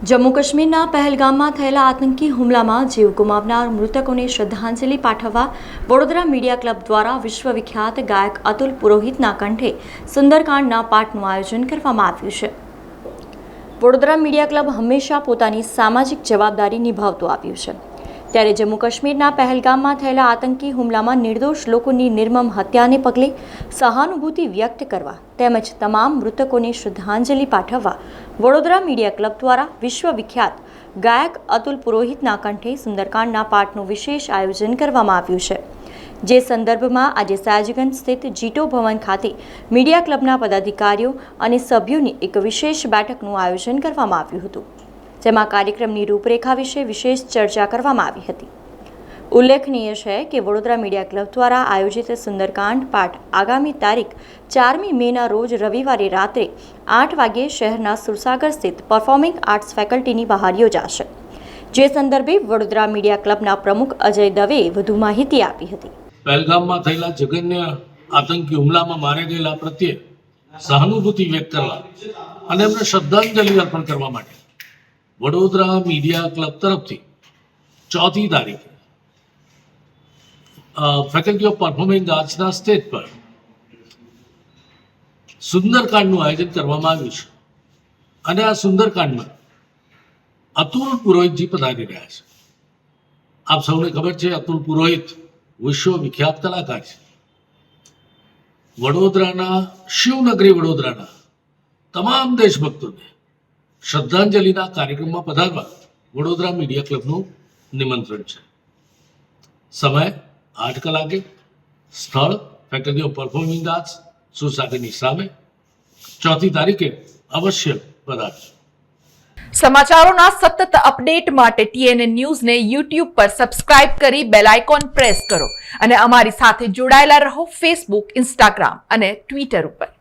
જમ્મુ કાશ્મીરના પહેલગામમાં થયેલા આતંકી હુમલામાં જીવ ગુમાવનાર મૃતકોને શ્રદ્ધાંજલિ પાઠવવા વડોદરા મીડિયા ક્લબ દ્વારા વિશ્વવિખ્યાત ગાયક અતુલ પુરોહિતના કંઠે સુંદરકાંડના પાઠનું આયોજન કરવામાં આવ્યું છે। વડોદરા મીડિયા ક્લબ હંમેશા પોતાની સામાજિક જવાબદારી નિભાવતું આવ્યું છે, ત્યારે જમ્મુ કાશ્મીરના પહેલગામમાં થયેલા આતંકી હુમલામાં નિર્દોષ લોકોની નિર્મમ હત્યાને પગલે સહાનુભૂતિ વ્યક્ત કરવા તેમજ તમામ મૃતકોને શ્રદ્ધાંજલિ પાઠવવા વડોદરા મીડિયા ક્લબ દ્વારા વિશ્વવિખ્યાત ગાયક અતુલ પુરોહિતના કંઠે સુંદરકાંડના પાઠનું વિશેષ આયોજન કરવામાં આવ્યું છે, જે સંદર્ભમાં આજે સયાજીગંજ સ્થિત જીટો ભવન ખાતે મીડિયા ક્લબના પદાધિકારીઓ અને સભ્યોની એક વિશેષ બેઠકનું આયોજન કરવામાં આવ્યું હતું, જેમાં કાર્યક્રમની રૂપરેખા વિશે વિશેષ ચર્ચા કરવામાં આવી હતી। ઉલ્લેખનીય છે કે વડોદરા મીડિયા ક્લબ દ્વારા આયોજિત સુંદરકાંડ પાઠ આગામી તારીખ 4મી મેના રોજ રવિવારે રાત્રે 8 વાગ્યે શહેરના સુરસાગર સ્થિત પરફોર્મિંગ આર્ટ્સ ફેકલ્ટીની બહાર યોજાશે, જે સંદર્ભે વડોદરા મીડિયા ક્લબના પ્રમુખ અજય દવેએ વધુ માહિતી આપી હતી। પહેલગામમાં થયેલા જઘન્ય આતંકી હુમલામાં માર્યા ગયેલા પ્રત્યે સહાનુભૂતિ વ્યક્ત કરવા અને એમને શ્રદ્ધાંજલિ અર્પણ કરવા માટે વડોદરા મીડિયા ક્લબ તરફથી 4મી તારીખે ફેકલ્ટી ઓફ પરફોર્મિંગ આર્ટ્સના સ્ટેજ પર સુંદરકાંડનું આયોજન કરવામાં આવ્યું છે અને આ સુંદરકાંડમાં અતુલ પુરોહિતજી પધારી રહ્યા છે। આપ સૌને ખબર છે, અતુલ પુરોહિત વિશ્વવિખ્યાત કલાકાર છે। વડોદરાના શિવનગરી વડોદરાના તમામ દેશભક્તોને શ્રદ્ધાંજલિના કાર્યક્રમમાં પધારવા વડોદરા મીડિયા ક્લબનું નિમંત્રણ છે। સમય 8 કલાકે, સ્થળ ફેકલ્ટી ઓફ પરફોર્મિંગ આર્ટ્સ સુરસાગરની સામે, 4મી તારીખે અવશ્ય પધારજો। સમાચારોના સતત અપડેટ માટે TNN ન્યૂઝને YouTube પર સબસ્ક્રાઇબ કરી બેલ આઇકોન પ્રેસ કરો અને અમારી સાથે જોડાયેલા રહો Facebook, Instagram અને Twitter ઉપર।